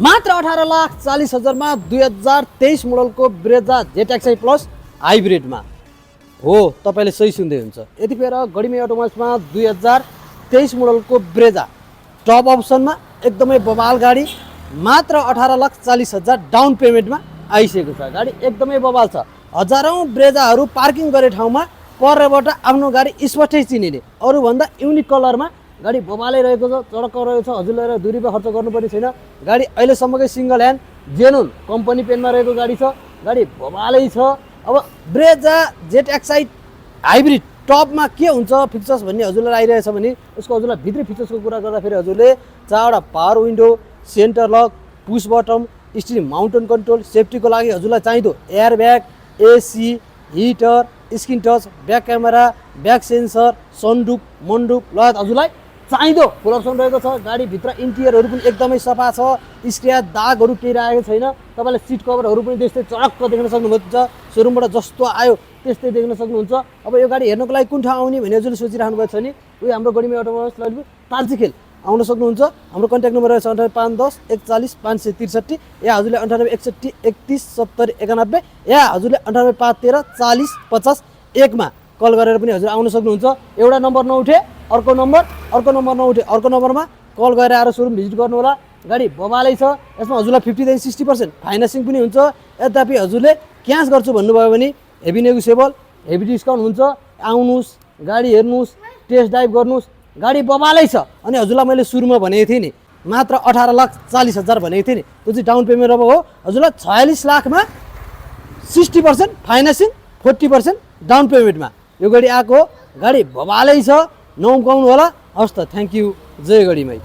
मात्र 18,40,000 में 2023 मोडलको Brezza जेटएक्सआई plus हाइब्रिडमा हो। तपाईले सही सुन्दै हुन्छ। यतिखेर गढीमै अटोमोबाइल्समा 2023 मोडलको ब्रेजा टप अप्सनमा एकदमै बवाल गाडी मात्र 18,40,000 डाउन पेमेन्टमा आइसकेको छ। गाडी एकदमै बवाल छ। हजारौं ब्रेजाहरू पार्किङ गरे ठाउँमा परबाट आफ्नो गाडी स्पष्टै चिनिने अरूभन्दा युनिक कलरमा गाडी बवालै रहेको छ। चडक्क रहेको छ। हजुरलाई ₹2 रुपैयाँ खर्च गर्नुपर्ने छैन। गाडी अहिलेसम्मकै सिंगल ह्यान्ड जेनुन कम्पनी पेनमा रहेको गाडी छ। गाडी बवालै छ। अब ब्रेजा जेटएक्सआई हाइब्रिड टपमा के हुन्छ फिचर्स भन्ने हजुरलाई आइरहेछ भने उसको हजुरलाई भित्री फिचर्सको कुरा गर्दाखेरि हजुरले 4वटा power window, centre lock, push button, steering mounted control, सेफ्टीको लागि हजुरलाई चाहिदो air bag, AC, heater, screen touch, back camera, back sensor, sunroof, मन्डुप लगायत हजुरलाई चाहिदो फुल अप्सन रहेको छ। गाडी भित्र इन्टिरियरहरू पनि एकदमै सफा छ। स्क्रैच दागहरू केही राखेको छैन। तपाईले सिट कभरहरू पनि त्यस्तै चडक्क देख्न सक्नुहुन्छ। सोरुमबाट जस्तो आयो त्यस्तै देख्न सक्नुहुन्छ। अब यो गाडी हेर्नको लागि कुन ठाउँ आउने भने हजुरले सोचिराख्नु भएको छ नि उही हाम्रो गढीमै अटोमोबाइल्स ललितपुर तालचीखेल आउन सक्नुहुन्छ। हाम्रो कन्ट्याक्ट नम्बर रहेछ 9851104163 या हजुरले 9861317091 या हजुरले 9851134050 मा कल गरेर पनि हजुर आउन सक्नुहुन्छ। एउटा नम्बर नउठे अर्को नम्बर नउठे अर्को नम्बरमा कल गरेर आएर सोरुम भिजिट गर्नु होला। गाडी बवालै छ। यसमा हजुरलाई 50 देखि 60% फाइनान्सिङ पनि हुन्छ। यद्यपि हजुरले क्यास गर्छु भन्नुभयो भने हेभी नेगोसिएबल, हेभी डिस्काउन्ट हुन्छ। आउनुस्, गाडी हेर्नुस्, टेस्ट ड्राइभ गर्नुस्। गाडी बवालै छ। अनि हजुरलाई मैले सुरुमा भनेको थिएँ नि मात्र 18,40,000 भनेको थिएँ नि त्यो चाहिँ डाउन पेमेन्ट अब हो। हजुरलाई 46 लाखमा 60% फाइनान्सिङ, 40% डाउन पेमेन्टमा यो गाडी आएको हो। गाडी बवालै छ। नौकाउनु होला। हस् त, थ्याङ्क यू। जय गढीमै।